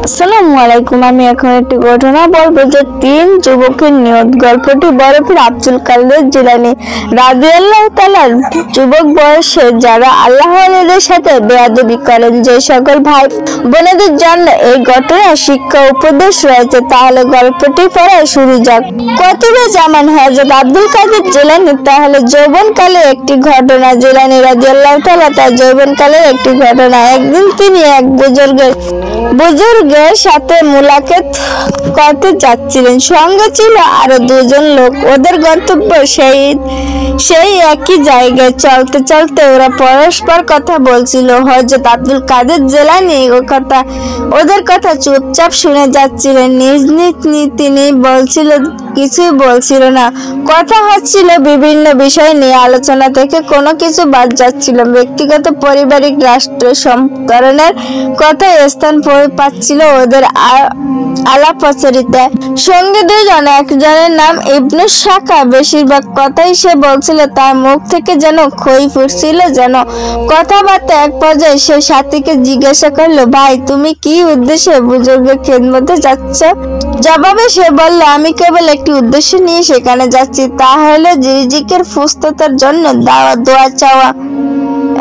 আসসালামু আলাইকুম। আমি এখন একটি ঘটনা বলবো যে তিন যুবকের নিয়ত। গল্পটি বরফির আব্দুল কাদের জিলানী রাদিয়াল্লাহু তাআলার যুবক বয়সে যারা আল্লাহ ওয়ালিদের সাথে বেয়াদবি করেন, যে সকল ভাই বোনেদের জন্য এই ঘটনার শিক্ষা উপদেশ রয়েছে, তাহলে গল্পটি পড়া শুরু যাক। কতিবে জামান হযরত আব্দুল কাদের জিলানী তাহলে যৌবনকালে একটি ঘটনা। জিলানী রাদিয়াল্লাহু তাআলা তার যৌবনকালের একটি ঘটনা। একদিন তিনি এক বুজুর্গের সাথে মুলাকাত করতে যাচ্ছিলেন। সঙ্গে ছিল আরো দুজন লোক। ওদের গন্তব্য সেই একই জায়গায়। চলতে চলতে ওরা পরস্পর কথা বলছিল। হযরত আব্দুল কাদের জিলানী ওদের কথা চুপচাপ শুনে যাচ্ছিলেন। নিজ নিজ তিনি কিছুই বলছিল না। কথা হচ্ছিল বিভিন্ন বিষয় নিয়ে। আলোচনা থেকে কোনো কিছু বাদ যাচ্ছিল। ব্যক্তিগত, পারিবারিক, রাষ্ট্র সব ধরনের কথা স্থান পাচ্ছিল ওদের আলাপচারিতায়। সঙ্গে দুজন, একজনের নাম ইবনু শাকা। বেশিরভাগ কথাই সে বলছিল, তার মুখ থেকে যেন খই ফুটছিল, যেন কথাবার্তা। এক পর্যায়ে সে সাথীকে জিজ্ঞাসা করলো, ভাই, তুমি কি উদ্দেশ্যে বুজুর্গের খেদমতে যাচ্ছ? জবাবে সে বলল, আমি কেবল একটি উদ্দেশ্য নিয়ে সেখানে যাচ্ছি, তা হলো রিজিকের সুস্থতার জন্য দোয়া চাওয়া।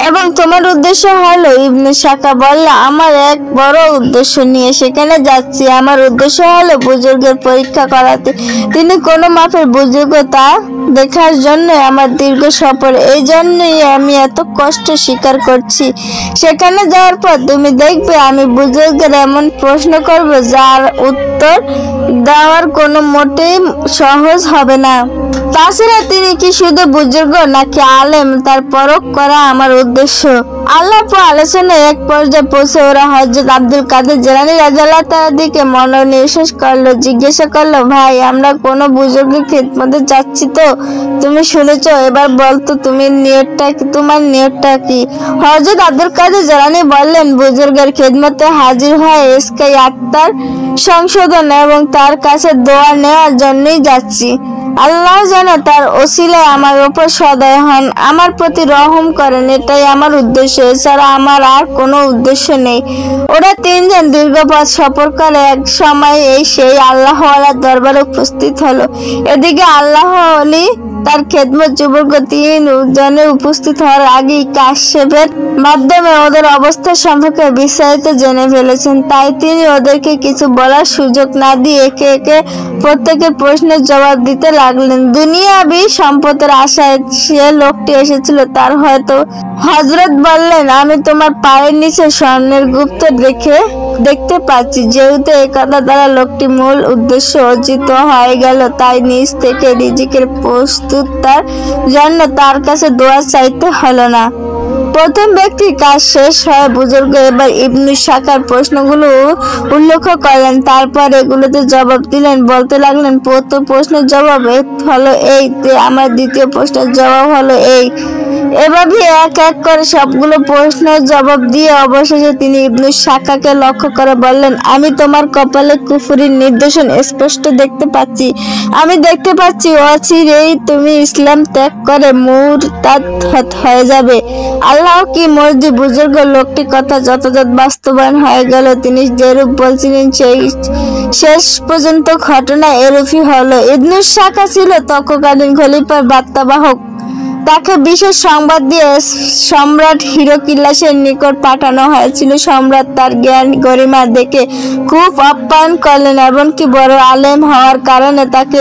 এবং তোমার উদ্দেশ্য হলো? ইবনে শাকা বলল, আমার এক বড় উদ্দেশ্য নিয়ে সেখানে যাচ্ছি। আমার উদ্দেশ্য হলো বুজুর্গের পরীক্ষা করাতে। তিনি কোন মাপের বুজুর্গ তা দেখার জন্য আমার দীর্ঘ সফর। এই জন্যই আমি এত কষ্ট স্বীকার করছি। সেখানে যাওয়ার পর তুমি দেখবে আমি বুজুর্গের এমন প্রশ্ন করব যার উত্তর দেওয়ার কোনো মোটেই সহজ হবে না। তাছাড়া তিনি কি শুধু বুজুর্গ নাকি আলেম তার পরখ করা আমার উদ্দেশ্য। আলাপ ও আলোচনায় এক পর্যায়ে পৌঁছে ওরা হযরত আব্দুল কাদের জিলানী রাদিয়াল্লাহু তাআলার দিকে মনোনিবেশ করলো। জিজ্ঞাসা করলো, ভাই, আমরা কোনো বুজুর্গের খেদমতে যাচ্ছি তো? তুমি শুনেছো? এবার বলতো তোমার নিয়তটা কি? হযরত আব্দুল কাদের জিলানী বললেন, বুজুর্গের খেদমতে হাজির হয়ে ইসকাই আত্মার সংশোধন এবং তার কাছে দোয়া নেওয়ার জন্যই যাচ্ছি। আল্লাহ যেন তার ওসিলায় আমার উপর সদয় হন, আমার প্রতি রহম করেন। এটাই আমার উদ্দেশ্য। এছাড়া আমার আর কোনো উদ্দেশ্য নেই। ওরা তিনজন দীর্ঘ পথ সফর করে এক সময় সেই আল্লাহওয়ালার দরবারে উপস্থিত হলো। এদিকে আল্লাহ ওলি তার খেদমত যুবক তিনজনে উপস্থিত হওয়ার আগেই কাশ্যপের মাধ্যমে ওদের অবস্থা সম্পর্কে বিস্তারিত জেনে ফেলেছেন। তাই তিনি ওদেরকে কিছু বলার সুযোগ না দিয়ে একে একে প্রত্যেকের প্রশ্নের জবাব দিতে লাগলেন। দুনিয়াবি সম্পদের আশায় সে লোকটি এসেছিল, তার হয়তো। হযরত বললেন, আমি তোমার পায়ের নিচে স্বর্ণের গুপ্ত দেখতে পাচ্ছি। যেহেতু এই কথা দ্বারা লোকটি মূল উদ্দেশ্য অর্জিত হয়ে গেল, তাই নিজ থেকে রিজিকের প্রস্তুতার জন্য তার কাছে দোয়া চাইতে হলো না। প্রথম ব্যক্তির কাজ শেষ হয়। বুজুর্গ এবার ইবনু শাকার প্রশ্নগুলো উল্লেখ করলেন, তারপর এগুলোতে জবাব দিলেন। বলতে লাগলেন, প্রথম প্রশ্নের জবাব হলো এই, আমার দ্বিতীয় প্রশ্নের জবাব হলো এই। এভাবে এক এক করে সবগুলো প্রশ্নের জবাব দিয়ে অবশেষে তিনি ইবনু শাকাকে লক্ষ্য করে বললেন, আমি তোমার কপালে কুফরির নিদর্শন স্পষ্ট দেখতে পাচ্ছি। আমি দেখতে পাচ্ছি অচিরেই তুমি ইসলাম ত্যাগ করে মুরতাদ হয়ে যাবে। আল্লাহ কি মর্জি। বুজুর্গ লোকটির কথা যথাযথ বাস্তবায়ন হয়ে গেল। তিনি যেরূপ বলছিলেন সেই শেষ পর্যন্ত ঘটনা এরূপই হলো। ইবনু শাকা ছিল তৎকালীন খলিফার বার্তাবাহক। তাকে বিশেষ সংবাদ দিয়ে সম্রাট হিরোকিলাসের নিকট পাঠানো হয়েছিল। সম্রাট তার জ্ঞান গরিমা দেখে খুব আপ্যায়ন করলেন, এমনকি বড় আলেম হওয়ার কারণে তাকে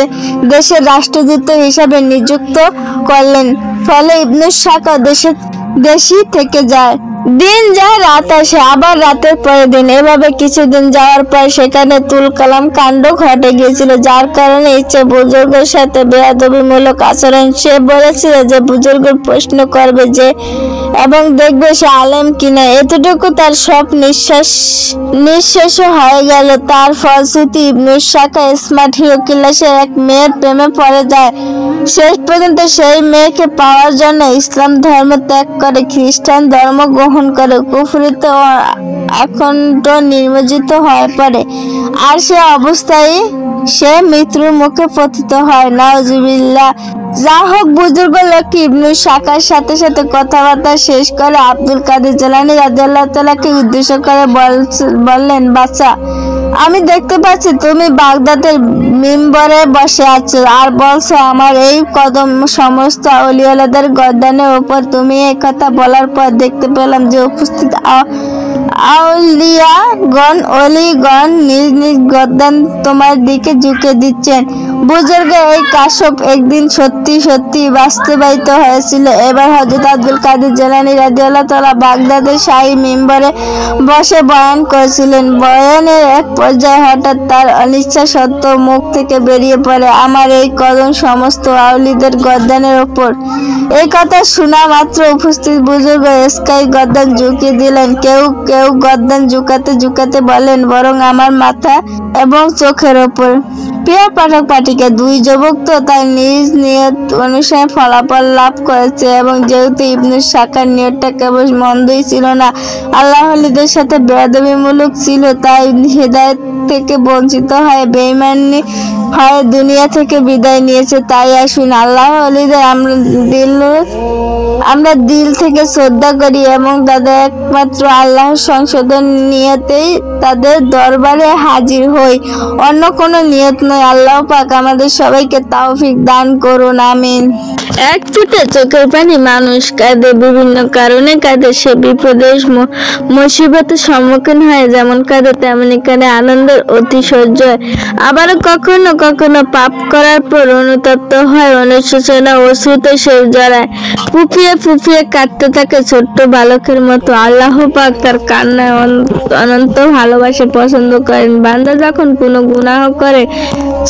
দেশের রাষ্ট্রদূত হিসাবে নিযুক্ত করলেন। ফলে ইবনু শাকা দেশই থেকে যায়। দিন যায়, রাত আসে, আবার রাতের পরে দিন। এভাবে কিছুদিন যাওয়ার পর সেখানে তুলকালাম কাণ্ড ঘটে গিয়েছিল, যার কারণে ইচ্ছে বুজুর্গের সাথে বেয়াদবিমূলক আচরণ। সে বলেছিল যে বুজুর্গের প্রশ্ন করবে যে এবং দেখবে সে আলেম কিনা। এতটুকু তার সব নিঃশেষ হয়ে গেল। তার ফলশ্রুতি ইবনু শাকা স্মার্ট হিরোকিলাসের এক মেয়ের প্রেমে পড়ে যায়। শেষ পর্যন্ত সেই মেয়েকে পাওয়ার জন্য ইসলাম ধর্ম ত্যাগ করে খ্রিস্টান ধর্ম গ্রহণ করে কুফরিতে অখণ্ড নিমজ্জিত হয়ে পড়ে। আর সে অবস্থায় সে মৃত্যুর মুখে পতিত হয়। নাউজুবিল্লাহ। যা হোক, বুজুর্গ লোকটি ইবনু শাকার সাথে সাথে কথাবার্তা শেষ করে আব্দুল কাদের জিলানী রাদিয়াল্লাহু তাআলাকে উদ্দেশ্য করে বললেন, বাচ্চা, আমি দেখতে পাচ্ছি তুমি বাগদাদের মিম্বরে বসে আছো আর বলছো আমার এই কদম সমস্ত আউলিয়াদের গর্দানের উপর। তুমি এই কথা বলার পর দেখতে পেলাম যে উপস্থিত আউলিয়াগণ অলিগণ নিজ নিজ গর্দান তোমার দিকে ঝুঁকে দিচ্ছেন। বুজুর্গ এই কাশফ একদিন সত্যি সত্যি বাস্তবায়িত হয়েছিল। এবার হযরত আব্দুল কাদের জিলানী রাদিয়াল্লাহু তাআলা বাগদাদের শাহী মিম্বরে বসে বয়ান করেছিলেন। বয়ানের এক পর্যায়ে হঠাৎ তার অনিচ্ছা সত্ত্বেও মুখ থেকে বেরিয়ে পড়ে, আমার এই কদম সমস্ত আউলিদের গর্দানের ওপর। এই কথা শোনা মাত্র উপস্থিত বুজুর্গ স্কাই গর্দান ঝুঁকিয়ে দিলেন। কেউ কেউ গর্দান ঝুঁকাতে ঝুঁকাতে বলেন, বরং আমার মাথা এবং চোখের ওপর। প্রিয় পাঠক পাঠিকা, দুই যুবক তো তার নিজ নিয়ত অনুসারে ফলাফল লাভ করেছে, এবং যেহেতু ইবনে সাকার নিয়তটা কেবল মন্দই ছিল না, আল্লাহলীদের সাথে বেয়াদবিমূলক ছিল, তাই হেদায়েত থেকে বঞ্চিত হয়ে বেঈমানি হয়ে দুনিয়া থেকে বিদায় নিয়েছে। তাই আসুন আল্লাহলীদের আমরা দিল থেকে শ্রদ্ধা করি এবং তাদের একমাত্র আল্লাহর সংশোধন নিয়তেই তাদের দরবারে হাজির হই, অন্য কোনো নিয়ত নয়। আল্লাহ পাক আমাদের সবাইকে তৌফিক দান করুন, আমিন। এক চোটে চোখের পানি, মানুষ কাঁদে, বিভিন্ন কারণে কাঁদে। সে বিপদের মুসিবতের সম্মুখীন হয় যেমন কাঁদে, তেমনি কাঁদে আনন্দের অতিশয্য। আবারও কখনো কখনো পাপ করার পর অনুতপ্ত হয়, অনুশোচনা অশ্রুতে সে জড়ায়, ফুফিয়ে ফুফিয়ে কাঁদতে থাকে ছোট্ট বালকের মতো। আল্লাহ পাক তার কান্নায় অনন্ত ভালোবাসা পছন্দ করেন। বান্দা যখন কোনো গুনাহ করে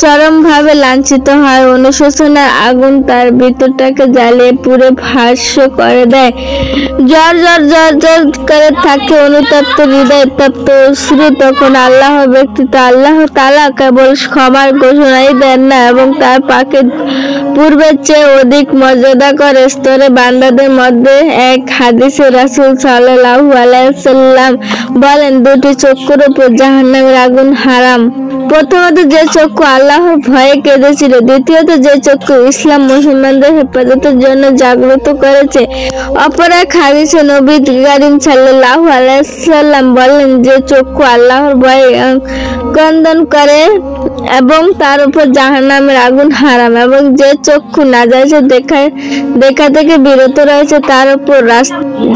চরমভাবে লাঞ্ছিত হয়, অনুশোচনার আগুন তার ভিতরটাকে জ্বালিয়ে পুরো ভাষ্য করে দেয়। জ্বর জ্বর জ্বর জ্বর করে থাকে অনুতপ্ত হৃদয়, তপ্ত অশ্রু। তখন আল্লাহ ব্যতীত আল্লাহ তাআলা কেবল ক্ষমার ঘোষণাই দেন না, এবং তার পাকে পূর্বের চেয়ে অধিক মর্যাদা করে স্তরে বান্দাদের মধ্যে। এক হাদিসে রাসূল সাল্লাল্লাহু আলাইহি ওয়াসাল্লাম বলেন, দুটি চক্ষুর উপর জাহান্নামের আগুন হারাম। প্রথমত যে চক্ষু আল্লাহর ভয়ে কেঁদেছিল, দ্বিতীয়ত যে চক্ষু ইসলাম মুসলমানদের হেফাজতের জন্য জাগ্রত করেছে। অপর এক হাদিসে নবী করিম সাল্লাল্লাহু আলাইহি ওয়াসাল্লাম বলেন, যে চক্ষু আল্লাহর ভয়ে ক্রন্দন করে এবং তার উপর জাহান্নামের আগুন হারাম, এবং যে চক্ষু নাজায়েজ দেখা থেকে বিরত রয়েছে তার উপর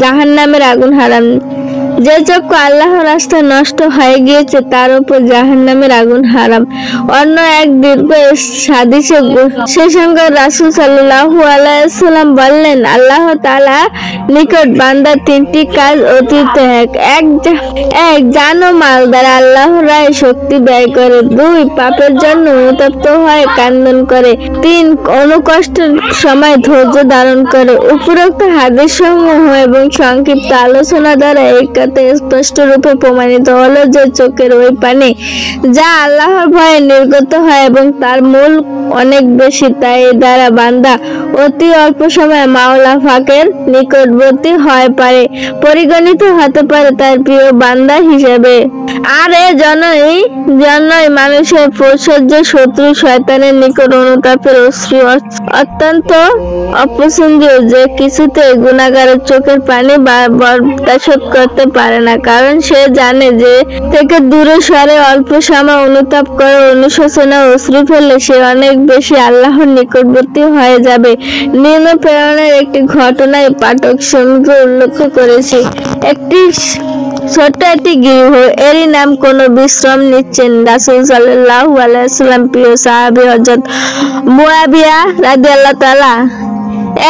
জাহান্নামের আগুন হারাম। যে চক্ষু আল্লাহর রাস্তায় নষ্ট হয়ে গিয়েছে তার উপর জাহান্নামের আগুন হারাম। অন্য এক দীর্ঘ হাদিসে সেই সঙ্গে রাসূল সাল্লাল্লাহু আলাইহি ওয়াসাল্লাম বললেন, আল্লাহ তাআলা নিকট বান্দার তিনটি কাজ অতীত এক জানো মাল দ্বারা আল্লাহর রাহে শক্তি ব্যয় করে, 2 পাপের জন্য অনুতপ্ত হয়ে কান্দন করে, 3 অনুকষ্টের সময় ধৈর্য ধারণ করে। উপরোক্ত হাদিস সমূহ এবং সংক্ষিপ্ত আলোচনা দ্বারা এই কথা স্পষ্ট রূপে প্রমাণিত হলো যে চোখের ওই পানি যা আল্লাহর ভয়ে নির্গত হয় এবং তার মূল অনেক বেশি, তাই দ্বারা বান্দা অতি অল্প সময়ে মাওলা পাকের নিকটবর্তী হয়ে পারে, পরিগণিত হতে পারে তার প্রিয় বান্দা হিসেবে। আর এ জন্যই মানুষের প্রসহ্য শত্রু শয়তানের নিকট অনুতাপের অশ্রু অত্যন্ত অপছন্দীয়, যে কিছুতে গুনাহগারের চোখের পানি বরদাশত করতে পারে না, কারণ সে জানে যে থেকে দূরে সরে অল্প সময় অনুতাপ করে অনুশোচনা অশ্রু ফেলে সে অনেক বেশি আল্লাহর নিকটবর্তী হয়ে যাবে। নিম্ন প্রেরণের একটি ঘটনায় পাঠক সমীপে উল্লেখ করেছি। ছোট্ট একটি গৃহ, এরই নাম কোনো বিশ্রাম নিচ্ছেন রাসূল সাল্লাল্লাহু আলাইহি ওয়াসাল্লাম প্রিয় সাহাবী হযরত মুয়াবিয়া রাদিয়াল্লাহু তাআলা।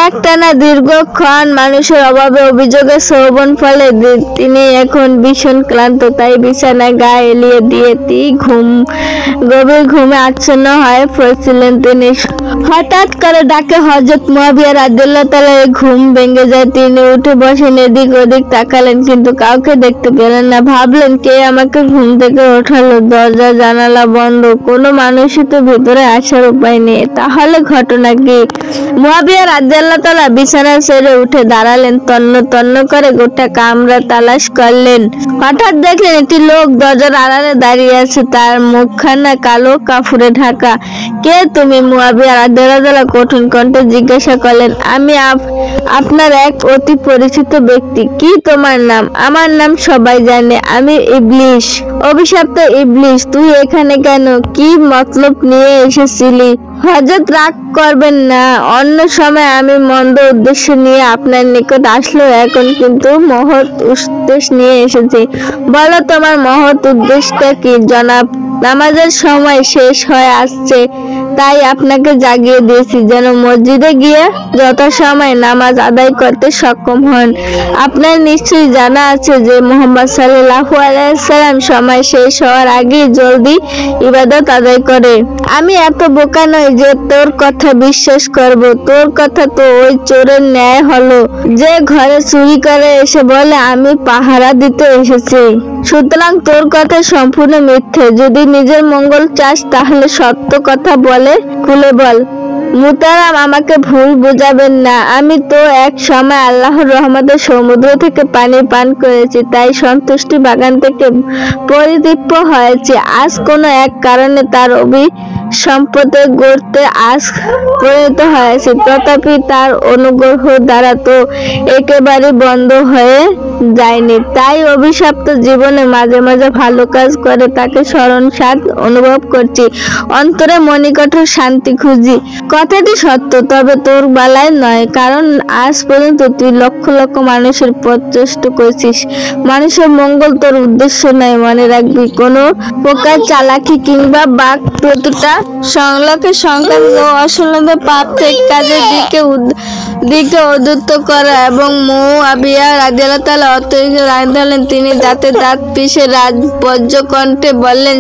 একটানা দীর্ঘক্ষণ মানুষের অভাবে অভিযোগে শ্রবণ ফলে তিনি এখন ভীষণ ক্লান্ত, তাই বিছানায় গা এলিয়ে দিয়ে গভীর ঘুমে আচ্ছন্ন হয়ে পড়েছিলেন। তিনি হঠাৎ করে ডাকে হযরত মুয়াবিয়া রাদিয়াল্লাহু তাআলা ঘুম ভেঙে যায়। তিনি উঠে বসেন, এদিক ওদিক তাকালেন, কিন্তু কাউকে দেখতে পেলেন না। ভাবলেন, কে আমাকে ঘুম থেকে ওঠালো? দরজা জানালা বন্ধ, কোনো মানুষই তো ভিতরে আসার উপায় নেই। তাহলে ঘটনা কি? মুয়াবিয়া রাদিয়াল্লাহু তাআলা বিছানা ছেড়ে উঠে দাঁড়ালেন, তন্ন তন্ন করে গোটা কামরা তালাশ করলেন। হঠাৎ দেখলেন একটি লোক দরজার আড়ালে দাঁড়িয়ে আছে, তার মুখখানা কালো কাপড়ে ঢাকা। কে তুমি? মুয়াবিয়া রাদিয়াল্লাহু তাআলা কঠিন কণ্ঠে জিজ্ঞাসা করলেন। আমি আপনার এক অতি পরিচিত ব্যক্তি। কি তোমার নাম? আমার নাম সবাই জানে, আমি ইবলিশ। অভিশপ্ত ইবলিশ, তুই এখানে কেন? কি মতলব নিয়ে এসেছিলি? হযরত রাগ করবেন না, অন্য সময় আমি মন্দ উদ্দেশ্য নিয়ে আপনার নিকট আসলেও এখন কিন্তু মহৎ উদ্দেশ্য নিয়ে এসেছি। বলো তোমার মহৎ উদ্দেশ্যটা কি? জনাব, নামাজের সময় শেষ হয়ে আসছে, তাই আপনাকে জাগিয়ে দিয়েছি যেন মসজিদে গিয়ে যথাসময়ে নামাজ আদায় করতে সক্ষম হন। আপনার নিশ্চয়ই জানা আছে যে মুহাম্মদ সাল্লাল্লাহু আলাইহি ওয়াসাল্লাম সময় শেষ হওয়ার আগেই জলদি ইবাদত আদায় করে। আমি এত বোকা নই যে তোর কথা বিশ্বাস করব। তোর কথা তো ওই চোরের ন্যায় হলো যে ঘরে চুরি করে এসে বলে আমি পাহারা দিতে এসেছি। সুতরাং তোর কথা সম্পূর্ণ মিথ্যে। যদি নিজের মঙ্গল চাস তাহলে সত্য কথা বলে খুলে বল। মুতারাম, আমাকে ভুল বোঝাবেন না। আমি তো এক সময় আল্লাহর রহমতে সমুদ্র থেকে পানি পান করেছি, তাই সন্তুষ্টি বাগান থেকে পরিতৃপ্ত হয়েছে। আজ কোনো এক কারণে তার সম্পদের গর্তে আজ পরিণত হয়েছে, তথাপি তার অনুগ্রহ দ্বারা তো একেবারে বন্ধ হয়ে যায়নি। তাই অভিশপ্ত জীবনে মাঝে মাঝে ভালো কাজ করে তাকে স্মরণ স্বাদ অনুভব করছি, অন্তরে মণিকঠোর শান্তি খুঁজি। কথাটি সত্য, তবে তোর বেলায় নয়, কারণ আজ পর্যন্ত তুই লক্ষ লক্ষ মানুষের প্রচেষ্ট করেছিস। মানুষের মঙ্গল তোর উদ্দেশ্য নয়। মনে রাখবি, কোনো প্রকার চালাকি কিংবা বাক প্রতুটা সংলাপের সংক্রান্ত অসংলগ্ন পাপ থেকে কাজের দিকে উদ্যুক্ত করা এবং মুআবিয়া রাদিয়াল্লাহু তাআলা অত্যধিক রাগলেন। তিনি দাঁতে দাঁত পিষে রাজবজ্র কণ্ঠে বললেন,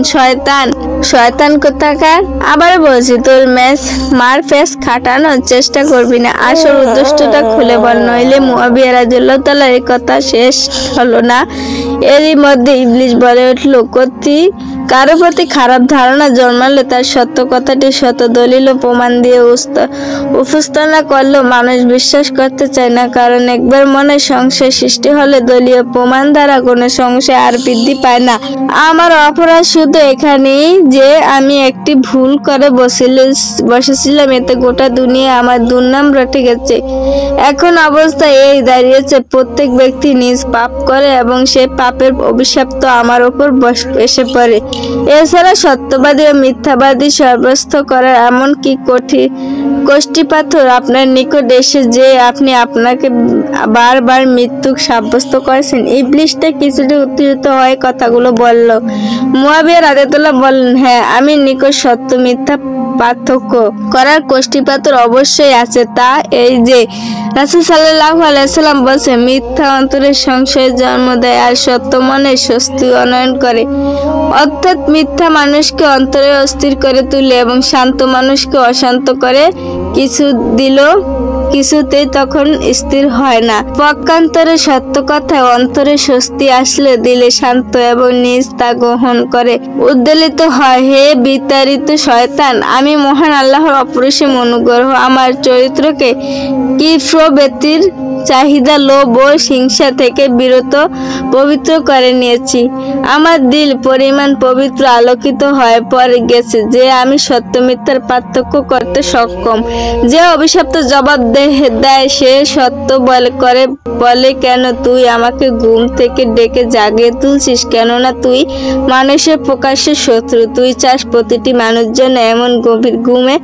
শয়তান কোথাকার! আবার বলছি, তোর মার ফেস খাটানোর চেষ্টা করবি না, আসল উদ্দেশ্যটা খুলে বল, নইলে মুআবিয়া রাদিয়াল্লাহু তাআলা এই কথা শেষ হলো না। এরই মধ্যে ইবলিশ বলে উঠল, কারো প্রতি খারাপ ধারণা জন্মালে তার সত্য কথাটি শত দলিল ও প্রমাণ দিয়ে উপস্থাপনা করলেও মানুষ বিশ্বাস করতে চায় না, কারণ একবার মনে সংশয় সৃষ্টি হলে দলীয় প্রমাণ দ্বারা কোনো সংশয় আর বৃদ্ধি পায় না। আমার অপরাধ শুধু এখানেই যে আমি একটি ভুল করে বসেছিলাম, এতে গোটা দুনিয়া আমার দুর্নাম রটে গেছে। এখন অবস্থা এই দাঁড়িয়েছে, প্রত্যেক ব্যক্তি নিজ পাপ করে এবং সেই পাপের অভিশাপ্ত আমার উপর এসে পড়ে। এছাড়া সত্যবাদী ও মিথ্যাবাদী সাব্যস্ত করার এমন কি কষ্টিপাথর আপনার নিকট এসে যে আপনি আপনাকে বারবার মৃত্যু সাব্যস্ত করেছেন? ইবলিশটা কিছুটা উত্তেজিত হয়ে কথাগুলো বলল। মুআবিয়া রাদিয়াল্লাহু তাআলা বললেন, হ্যাঁ, আমি নিকট সত্য মিথ্যা পার্থক্য করার কষ্টিপাথর অবশ্যই আছে। তা এই যে রাসূল সাল্লাল্লাহু আলাইহি ওয়াসাল্লাম বলেছেন, মিথ্যা অন্তরে সংশয়ের জন্ম দেয় আর সত্য মনে স্বস্তি আনয়ন করে। অর্থাৎ মিথ্যা মানুষকে অন্তরে অস্থির করে তুলে এবং শান্ত মানুষকে অশান্ত করে। কিছুতেই তখন স্থির হয় না। পক্ষান্তরে সত্য কথায় অন্তরে স্বস্তি আসলে দিলে শান্ত এবং নিজ তা গ্রহণ করে উদ্বেলিত হয়। হে বিতাড়িত শয়তান, আমি মহান আল্লাহর অপরিসীম অনুগ্রহ আমার চরিত্রকে কিফ্রবেতির চাহিদা, লোভ ও হিংসা থেকে পবিত্র করে নিয়েছি। আমার দিল পরিমাণ পবিত্র আলোকিত হয়ে পড়ে গেছে যে আমি সত্য মিথ্যার পার্থক্য করতে সক্ষম। যে অভিশপ্ত জবাব দেয় সে সত্য বলে কেন তুই আমাকে ঘুম থেকে ডেকে জাগিয়ে তুলছিস? কেননা তুই মানুষের প্রকাশ্যে শত্রু। তুই চাস প্রতিটি মানুষ যেন এমন গভীর ঘুমে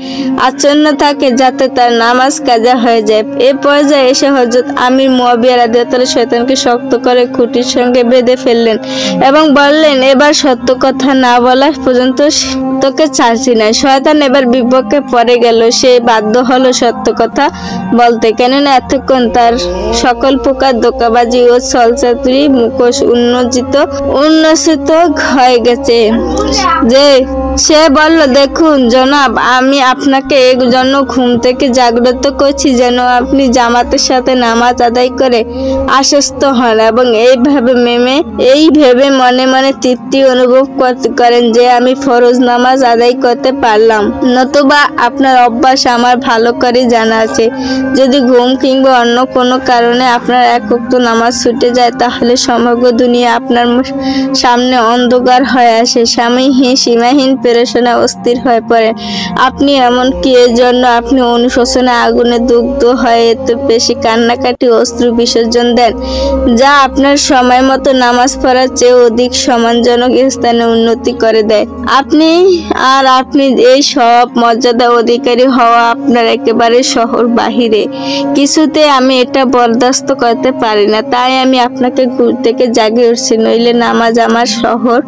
আচ্ছন্ন থাকে যাতে তার নামাজ কাজা হয়ে যায়। এ পর্যায়ে এসে হযরত আমির মুআবিয়া রাদিয়াল্লাহু তাআলা শয়তানকে শক্ত করে খুঁটির সঙ্গে বেঁধে ফেললেন এবং বললেন, এবার সত্য কথা না বলা পর্যন্ত তোকে ছাড়ছি না। শয়তান এবার বিপক্ষে পড়ে গেল। সে বাধ্য হলো সত্য কথা বলতে, কেননা এতক্ষণ তার সকল প্রকার ধোঁকাবাজি ও ছলচাতুরি মুখোশ উন্মোচিত হয়ে গেছে। সে বলল, দেখুন জনাব, আমি আপনাকে এই জন্য ঘুম থেকে জাগ্রত করছি যেন আপনি জামাতের সাথে নামাজ নামাজ আদায় করে আশ্বস্ত হন এবং এই ভেবে মনে মনে তৃপ্তি অনুভব করেন যে আমি ফরজ নামাজ আদায় করতে পারলাম। নতুবা আপনার অভ্যাস আমার ভালো করে জানা আছে, যদি ঘুম কিংবা অন্য কোনো কারণে আপনার এক ওয়াক্ত নামাজ ছুটে যায় তাহলে সমগ্র দুনিয়া আপনার সামনে অন্ধকার হয়ে আসে, সীমাহীন পেরেশানা অস্থির হয়ে পড়ে। আপনি এমনকি এর জন্য আপনি অনুশোচনা আগুনে দগ্ধ হয়ে এত বেশি কান্নাকাটি অশ্রু বিসর্জন দেন যা আপনার সময় মতো নামাজ পড়ার চেয়ে অধিক সম্মানজনক স্থানে উন্নতি করে দেয়। আপনি এই সব মর্যাদা অধিকারী হওয়া আপনার একেবারে শহর বাহিরে। কিছুতে আমি এটা বরদাস্ত করতে পারি না, তাই আমি আপনাকে ঘুম থেকে জাগিয়ে উঠছি, নইলে নামাজ আমার শহর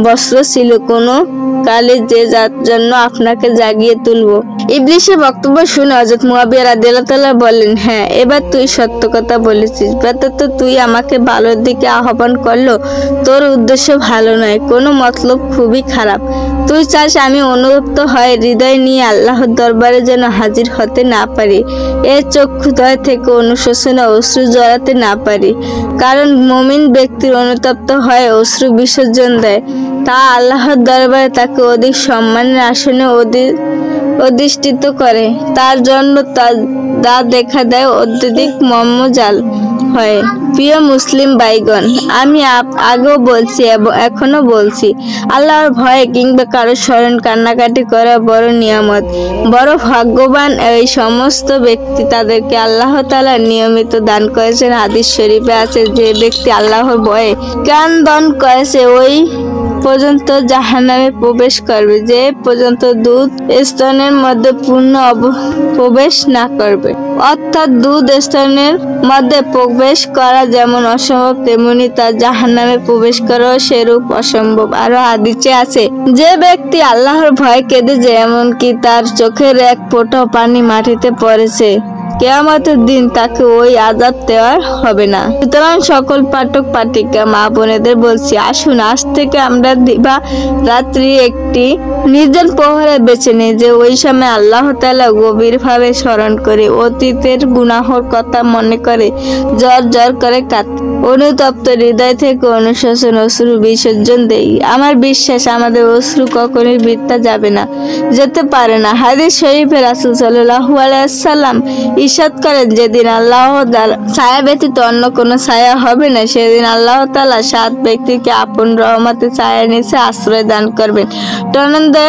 বস্ত্র ছিল কোনো কালে যে যার জন্য আপনাকে জাগিয়ে তুলবো। ইবলিসের বক্তব্য শুনে হযরত মুয়াবিয়া রাদিয়াল্লাহু তাআলা বললেন, হ্যাঁ, এবার তুই সত্য কথা বলেছিস। তো তুই আমাকে ভালোর দিকে আহ্বান করলো, তোর উদ্দেশ্য ভালো নয়, কোনো মতলব খুবই খারাপ। তুই চাস আমি অনুতপ্ত হয়ে হৃদয় নিয়ে আল্লাহর দরবারে যেন হাজির হতে না পারি, এর চক্ষুদ্বয় থেকে অনুশোচনা অশ্রু জড়াতে না পারি। কারণ মুমিন ব্যক্তির অনুতপ্ত হয়ে অশ্রু বিসর্জন দেয়, তা আল্লাহর দরবারে তাকে অধিক সম্মানের আসনে অধিষ্ঠিত করে, তার জন্য তা দেখা দেয় অত্যধিক মর্মজাল হয়। প্রিয় মুসলিম ভাইগণ, আমি আগেও বলছি এবং এখনো বলছি, আল্লাহর ভয়ে কিংবা কারো স্মরণ কান্নাকাটি করা বড় নিয়ামত। বড় ভাগ্যবান এই সমস্ত ব্যক্তি তাদেরকে আল্লাহ তাআলা নিয়মিত দান করেছেন। হাদিস শরীফে আছে, যে ব্যক্তি আল্লাহর ভয়ে কান্দন করেছে ওই পর্যন্ত জাহান্নামে প্রবেশ করবে, যে পর্যন্ত দুধ স্তনের মধ্যে পূর্ণ প্রবেশ না করবে। অর্থাৎ দুধ স্তনের মধ্যে প্রবেশ করা যেমন অসম্ভব, তেমনি তার জাহান্নামে প্রবেশ করাও সেরূপ অসম্ভব। আরো হাদিসে আছে, যে ব্যক্তি আল্লাহর ভয় কেঁদেছে এমনকি তার চোখের এক ফোঁটাও পানি মাটিতে পড়েছে, কিয়ামতের দিন তাকে ওই আযাব দেওয়া হবে না। সুতরাং সকল পাঠক পাঠিকা মা বোনেদের বলছি, আসুন আজ থেকে আমরা দিবা রাত্রি একটি নির্জন প্রহরে বেছে নিই, যে ওই সময় আল্লাহ তাআলা গভীরভাবে স্মরণ করে অতীতের গুনাহর কথা মনে করে জ্বর করে কাঁদতে, অনুতপ্ত হৃদয় থেকে অনুশোচন অশ্রু বিসর্জন দেই। আমার বিশ্বাস আমাদের অশ্রু কখনোই বৃথা যাবে না, যেতে পারে না। হাদিস শরীফে রাসূল সাল্লাল্লাহু আলাইহি ওয়াসাল্লাম ইরশাদ করেন, যেদিন আল্লাহ ছায়া ব্যতীত অন্য কোনো ছায়া হবে না, সেদিন আল্লাহ তাআলা 7 ব্যক্তিকে আপন রহমতের ছায়ার নিচে আশ্রয় দান করবেন। তন্মধ্যে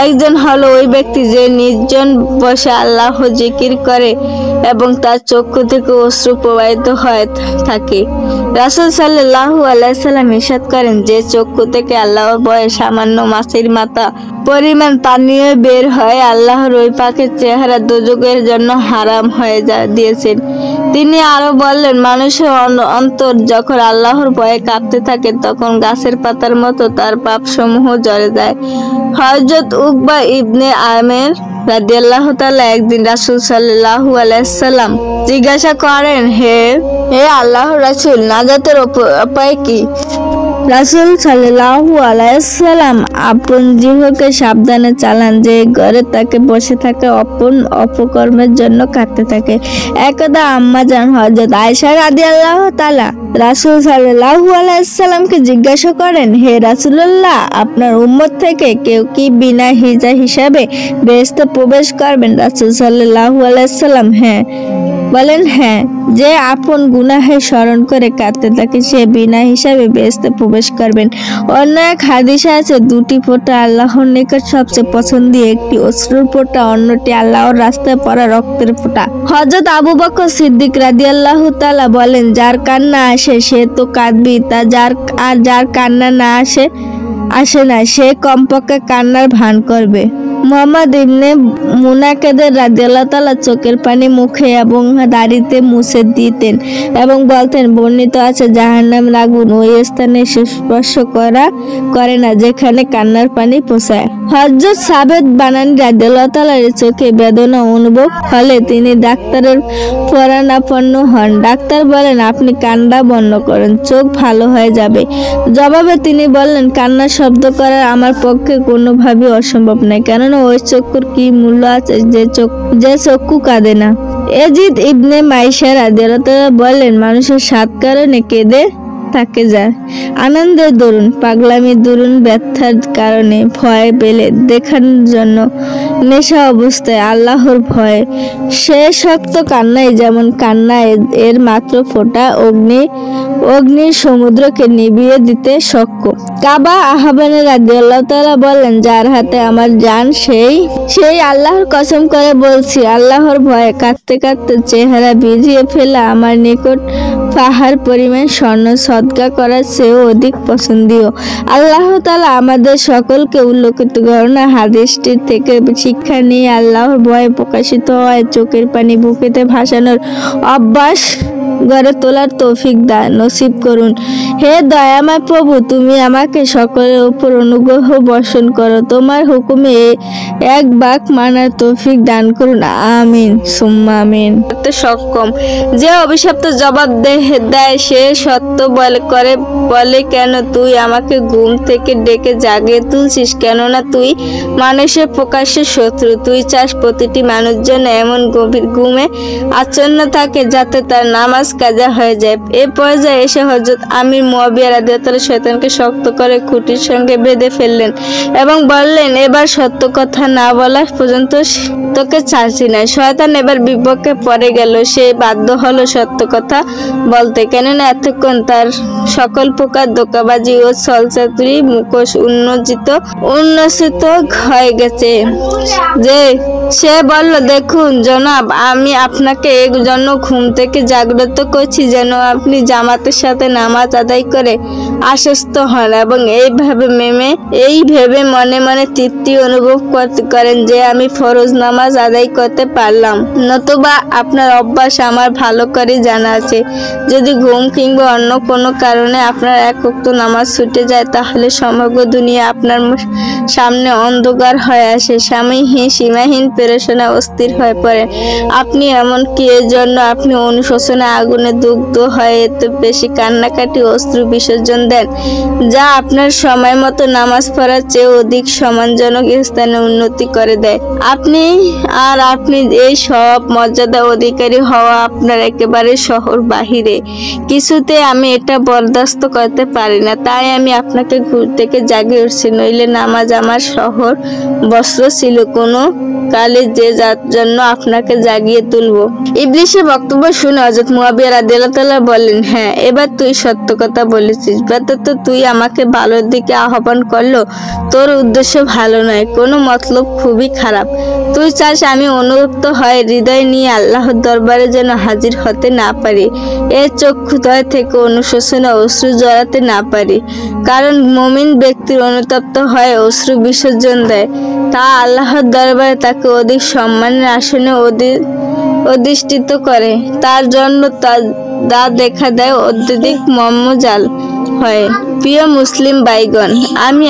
একজন হলো ওই ব্যক্তি যে নির্জন বসে আল্লাহ জিকির করে এবং তার চক্ষু থেকে অশ্রু প্রবাহিত হয়ে থাকে। রাসূল সাল্লাল্লাহু আলাইহি ওয়াসাল্লাম ইরশাদ করেন, যে চক্ষু থেকে আল্লাহর ভয়ে সামান্য মাছের মাথা পরিমাণ পানি বের হয়, আল্লাহর ওই পাখির চেহারা দোজখের জন্য হারাম হয়ে দিয়েছেন। তিনি আরো বললেন, মানুষের অন্তর যখন আল্লাহর ভয়ে কাঁপতে থাকে তখন গাছের পাতার মতো তার পাপসমূহ ঝরে যায়। হযরত উকবা ইবনে আমের রাদিয়াল্লাহু তাআলা একদিন রাসূল সাল্লাল্লাহু আলাইহি ওয়াসাল্লাম জিজ্ঞাসা করেন, হে আল্লাহর রাসূল, নাজাতের উপায় কি? রাসূল সাল্লাল্লাহু আলাইহি ওয়াসাল্লাম আপন জিহ্বাকে সাবধানে চালান, যে ঘরে তাকে বসে থাকা অপকর্মের জন্য কাঁদতে থাকে। একদা আম্মাজান হযরত আয়েশা রাদিয়াল্লাহু তাআলা রাসূল সাল্লাল্লাহু আলাইহি ওয়াসাল্লামকে জিজ্ঞাসা করেন, হে রাসূলুল্লাহ, আপনার উম্মত থেকে কেউ কি বিনা হিজা হিসাবে বেহেশতে প্রবেশ করবেন? রাসূল সাল্লাল্লাহু আলাইহি ওয়াসাল্লাম বলেন, হ্যাঁ, যে আপন গুনাহে স্মরণ করে কাঁদতে থাকে সে বিনা হিসাবে বেহেশতে প্রবেশ করবেন। অন্য এক হাদিসে আছে, 2টি ফোঁটা আল্লাহর নিকট সবচেয়ে পছন্দনীয়, একটি অশ্রুর ফোঁটা, অন্যটি আল্লাহর রাস্তায় পড়া রক্তের ফোঁটা। হযরত আবু বকর সিদ্দিক রাদিয়াল্লাহু তাআলা বলেন, যার কান্না আসে সে তো কাঁদবেই, যার কান্না না আসে না সে কমপক্ষে কান্নার ভান করবে। মুহাম্মদ ইবনে মুনাকাদের রাদিয়াল্লাহু তাআলা চোখের পানি মুখে এবং দাড়িতে মুছে দিতেন এবং বলতেন, বর্ণিত আছে, জাহান্নামের আগুন ওই স্থানে স্পর্শ করে না যেখানে কান্নার পানি পৌঁছায়। হযরত সাবেত বানানী রাদিয়াল্লাহু তাআলার চোখে বেদনা অনুভব হলে তিনি ডাক্তারের শরণাপন্ন হন। ডাক্তার বলেন, আপনি কান্না বন্ধ করুন, চোখ ভালো হয়ে যাবে। জবাবে তিনি বললেন, কান্না শব্দ করা আমার পক্ষে কোনোভাবেই অসম্ভব নয়, কেননা ওই চক্ষুর কি মূল্য আছে যে চক্ষু কাঁদে না। ইয়াজিদ ইবনে মাইসা রাদিয়াল্লাহু তাআলা বলেন, মানুষের 7 কারণে কেঁদে থাকে যায়। আনন্দের দরুন, পাগলামির দরুন, ব্যথার কারণে, ভয় পেলে, দেখানোর জন্য, নেশা অবস্থায়, আল্লাহর ভয়ে। সে শক্ত কান্নায় যেমন কান্না এর মাত্র ফোঁটা অগ্নির সমুদ্রকে নিভিয়ে দিতে সক্ষম। কাবা আহবানে রাদিয়াল্লাহু তাআলা বলেন, যার হাতে আমার জান সেই আল্লাহর কসম করে বলছি, আল্লাহর ভয়ে কাঁদতে কাঁদতে চেহারা ভিজিয়ে ফেলা আমার নিকট পাহাড় পরিমাণ স্বর্ণ সদকা করার চেয়েও অধিক পছন্দীয়। আল্লাহ তাআলা আমাদের সকলকে উল্লেখিত ঘটনা হাদিসটি থেকে শিক্ষা নিয়ে আল্লাহর ভয়ে প্রকাশিত হয় চোখের পানি বুকেতে ভাসানোর অভ্যাস গড়ে তোলার তৌফিক নসিব করুন। হে দয়াময় প্রভু, তুমি আমাকে সকলের উপর অনুগ্রহ বর্ষণ করো। তোমার হুকুমে এক বাক মানার তৌফিক দান করুন। আমিন সুম্মা আমিন। সক্ষম যে অভিশপ্ত জবাব দেয় সে সত্য বলে কেন তুই আমাকে ঘুম থেকে ডেকে জাগিয়ে তুলছিস? কেননা তুই মানুষের প্রকাশ্যে শত্রু। তুই চাস প্রতিটি মানুষ যেন এমন গভীর ঘুমে আচ্ছন্ন থাকে যাতে তার নামাজ কাজা হয়ে যায়। এ পর্যায়ে এসে হযরত আমির মুয়াবিয়া রাদিয়াল্লাহু তাআলা শয়তানকে শক্ত করে খুঁটির সঙ্গে বেঁধে ফেললেন এবং বললেন, এবার সত্য কথা না বলা পর্যন্ত তোকে ছাড়ছি না। শয়তান এবার বিপক্ষে পড়ে গেল। সে বাধ্য হলো সত্য কথা বলতে, কেননা এতক্ষণ তার সকল প্রকার ধোঁকাবাজি ও ছলচাতুরি মুখোশ উন্মোচিত হয়ে গেছে। সে বলল, দেখুন জনাব, আমি আপনাকে এই জন্য ঘুম থেকে জাগ্রত করছি যেন আপনি জামাতের সাথে নামাজ আদায় করে আশ্বস্ত হন এবং এই ভেবে মনে মনে তৃপ্তি অনুভব করেন যে আমি ফরজ নামাজ আদায় করতে পারলাম। নতুবা আপনার অভ্যাস আমার ভালো করে জানা আছে, যদি ঘুম কিংবা অন্য কোনো কারণে আপনার এক ওয়াক্ত নামাজ ছুটে যায় তাহলে সমগ্র দুনিয়া আপনার সামনে অন্ধকার হয়ে আসে। সীমাহীন পেরেশানা অস্থির হয়ে পড়েন আপনি, এমনকি এর জন্য আপনি অনুশোচনা আগুনে দগ্ধ হয়ে এত বেশি কান্নাকাটি অশ্রু বিসর্জন দেন যা আপনার সময় মতো নামাজ পড়ার চেয়ে অধিক সম্মানজনক স্থানে উন্নতি করে দেয়। আপনি এই সব মর্যাদা অধিকারী হওয়া আপনার একেবারে শহর বাহিরে। কিছুতে আমি এটা বরদাস্ত করতে পারি না, তাই আমি আপনাকে ঘুম থেকে জাগিয়ে উঠছি, নইলে নামাজ আমার শহর বস্ত্র ছিল কোনো কালে যে যার জন্য আপনাকে জাগিয়ে তুলবো। ইবলিসের বক্তব্য শুনে হযরত মুয়াবিয়া রাদিয়াল্লাহু তাআলা বললেন, হ্যাঁ, এবার তুই সত্য কথা বলেছিস। ব্যতীত তুই আমাকে ভালোর দিকে আহ্বান করলো তোর উদ্দেশ্য ভালো নয়, কোনো মতলব খুবই খারাপ। তুই চাস আমি অনুরক্ত হয়ে হৃদয় নিয়ে আল্লাহর দরবারে যেন হাজির হতে না পারি, এর চক্ষুদ্বয় থেকে অনুশোচনা অশ্রু জড়াতে না পারি। কারণ মুমিন ব্যক্তির অনুতপ্ত হয়ে অশ্রু বিসর্জন দেয়, তা আল্লাহর দরবারে তাকে অধিক সম্মানের আসনে অধিষ্ঠিত করে। তার জন্য তা দেখা দেয় অত্যধিক মর্মজাল হয়। প্রিয় মুসলিম ভাইগণ, আমি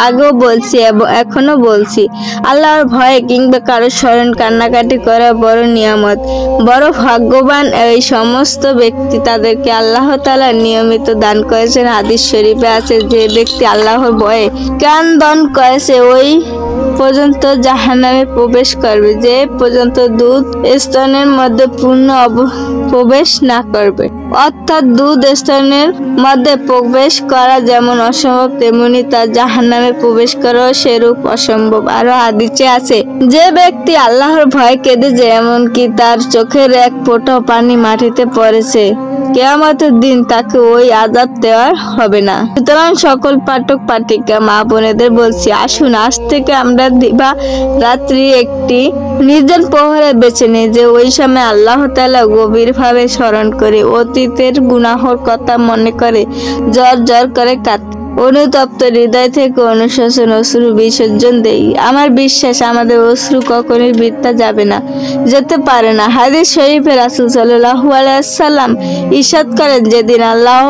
আগেও বলছি এবং এখনো বলছি, আল্লাহর ভয়ে কিংবা কারো স্মরণ কান্নাকাটি করা বড় নিয়ামত। বড় ভাগ্যবান এই সমস্ত ব্যক্তি তাদেরকে আল্লাহ তাআলা নিয়মিত দান করেছেন। হাদিস শরীফে আছে, যে ব্যক্তি আল্লাহর ভয়ে ক্রন্দন করেছে ওই পর্যন্ত জাহান্নামে প্রবেশ করবে যে পর্যন্ত দুধ স্তনের মধ্যে পূর্ণ প্রবেশ না করবে। অর্থাৎ দুধ স্তনের মধ্যে প্রবেশ করা যেমন অসম্ভব, তেমনি তার জাহান্নামে প্রবেশ করাও সেরূপ অসম্ভব। আরো হাদিসে আছে, যে ব্যক্তি আল্লাহর ভয় কেঁদে যায় এমনকি তার চোখের এক ফোঁটা পানি মাটিতে পড়েছে, কিয়ামতের দিন তাকে ওই আযাব দেওয়া হবে না। সুতরাং সকল পাঠক পাঠিকা মা বোনেদের বলছি, আসুন আজ থেকে আমরা দিবা রাত্রি একটি নির্জন প্রহরে বেছে নিই, যে ওই সময় আল্লাহ তাআলা গভীরভাবে স্মরণ করে অতীতের গুনাহর কথা মনে করে জ্বর করে কাঁদতে, অনুতপ্ত হৃদয় থেকে অনুশোচন অশ্রু বিসর্জন দেই। আমার বিশ্বাস আমাদের অশ্রু কখনোই বৃথা যাবে না, যেতে পারে না। হাদিস শরীফে রাসূল সাল্লাল্লাহু আলাইহি ওয়াসাল্লাম ইরশাদ করেন, যেদিন আল্লাহ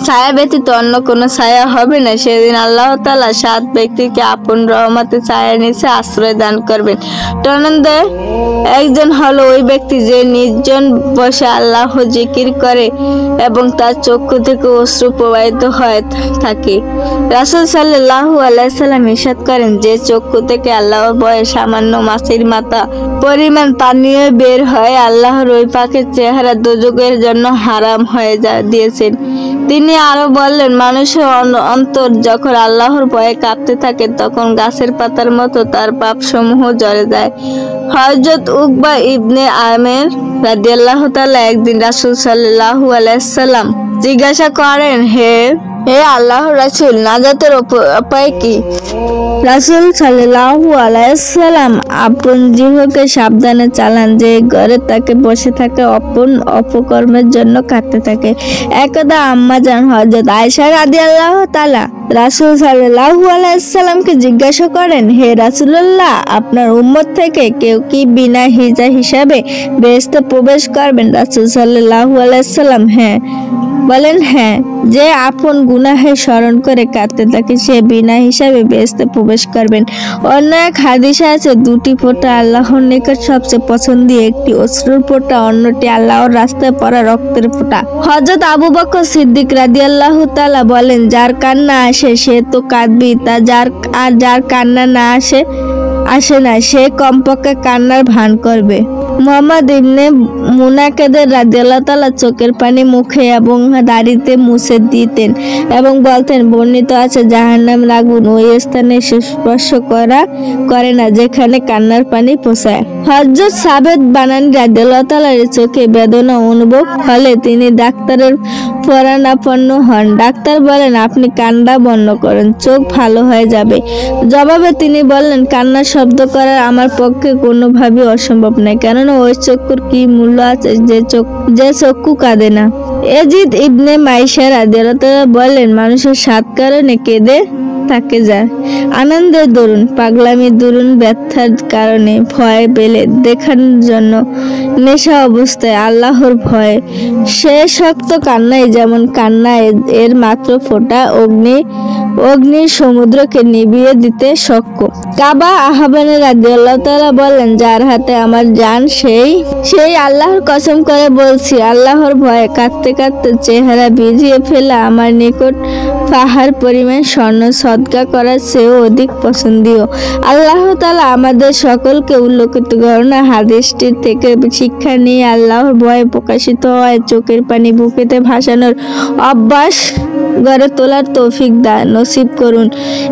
ছায়া ব্যতীত অন্য কোনো ছায়া হবে না, সেদিন আল্লাহ তাআলা 7 ব্যক্তিকে আপন রহমতের ছায়ার নিচে আশ্রয় দান করবেন। একজন হলো ওই ব্যক্তি যে নির্জন বসে আল্লাহ জিকির করে এবং তার চক্ষু থেকে অশ্রু প্রবাহিত হয়ে থাকে। রাসূল সাল্লাল্লাহু আলাইহি সাল্লাম ইরশাদ করেন, যে চক্ষু থেকে আল্লাহর ভয়ে সামান্য মাছের মাথা পরিমাণ পানীয় বের হয়, আল্লাহর ওই পাকের চেহারা দোজখের জন্য হারাম হয়ে দিয়েছেন। তিনি আরো বললেন, মানুষের অন্তর যখন আল্লাহর ভয়ে কাঁপতে থাকে তখন গাছের পাতার মতো তার পাপসমূহ ঝরে যায়। হযরত উকবা ইবনে আমের রাদিয়াল্লাহু তাআলা একদিন রাসূল সাল্লাল্লাহু আলাইহি সাল্লাম জিজ্ঞাসা করেন, হে আল্লাহর রাসূল, নাজাতের উপায় কি? রাসূল সাল্লাল্লাহু আলাইহি সাল্লাম আপন জিহ্বাকে সাবধানে চালান, যে ঘরে তাকে বসে থাকে অপকর্মের জন্য কাঁদতে থাকে। একদা আম্মাজান হযরত আয়েশা রাদিয়াল্লাহু তাআলা রাসূল সাল্লাল্লাহু আলাইহি সাল্লামকে জিজ্ঞাসা করেন, হে রাসূলুল্লাহ, আপনার উম্মত থেকে কেউ কি বিনা হিজা হিসাবে বেহেশতে প্রবেশ করবেন? রাসূল সাল্লাল্লাহু আলাইহি সাল্লাম বলেন, হ্যাঁ, যে আপন গুনাহের স্মরণ করে কাঁদতে থাকে সে বিনা হিসাবে বেহেশতে প্রবেশ করবেন। অন্য এক হাদিসে আছে, দুটি ফোঁটা আল্লাহর নিকট সবচেয়ে পছন্দনীয়, একটি অশ্রুর ফোঁটা, অন্যটি আল্লাহর রাস্তায় পড়া রক্তের ফোঁটা। হযরত আবু বকর সিদ্দিক রাদিয়াল্লাহু তাআলা বলেন, যার কান্না আসে সে তো কাঁদবেই, যার কান্না না আসে না সে কমপক্ষে কান্নার ভান করবে। মুহাম্মদ ইবনে মুনাকাদের রাদিয়াল্লাহু তাআলা চোখের পানি মুখে এবং দাড়িতে মুছে দিতেন এবং বলতেন, বর্ণিত আছে, জাহান্নামের আগুন ওই স্থানে স্পর্শ করে না যেখানে কান্নার পানি পৌঁছায়। হযরত সাবেত বানানী রাদিয়াল্লাহু তাআলার চোখে বেদনা অনুভব হলে তিনি ডাক্তারের শরণাপন্ন হন। ডাক্তার বলেন, আপনি কান্না বন্ধ করেন, চোখ ভালো হয়ে যাবে। জবাবে তিনি বললেন, কান্নার শব্দ করা আমার পক্ষে কোনোভাবেই অসম্ভব নয়, কেননা ওই চক্ষুর কি মূল্য আছে যে চক্ষু কাঁদে না। ইয়াজিদ ইবনে মাইশা রাদিয়াল্লাহু তাআলা বলেন, মানুষের 7 কারণে কেঁদে থাকে যায়: আনন্দের দরুন, পাগলামির দরুন, ব্যথার কারণে, ভয় পেলে, দেখানোর জন্য, নেশা অবস্থায়, আল্লাহর ভয়ে। সে শক্ত কান্নাই যেমন কান্না এর মাত্র ফোঁটা অগ্নির সমুদ্রকে নিভিয়ে দিতে সক্ষম। কাবা আহবানে রাদিয়াল্লাহু তাআলা বলেন, যার হাতে আমার জান সেই আল্লাহর কসম করে বলছি, আল্লাহর ভয়ে কাঁদতে কাঁদতে চেহারা ভিজিয়ে ফেলা আমার নিকট পাহাড় পরিমাণ স্বর্ণ সদকা করার চেয়েও অধিক পছন্দনীয়। আল্লাহ তাআলা আমাদের সকলকে উল্লেখিত ঘটনা হাদিসটির থেকে শিক্ষা নিয়ে আল্লাহর ভয়ে প্রকাশিত হয় চোখের পানি বুকেতে ভাসানোর অভ্যাস গড়ে তোলার তৌফিক নসিব করুন।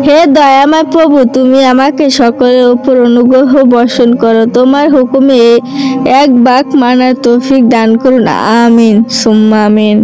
হে দয়াময় প্রভু, তুমি আমাকে সকলের উপর অনুগ্রহ বর্ষণ করো, তোমার হুকুমে এক বাক মানার তৌফিক দান করুন। আমিন সুম্মা আমিন।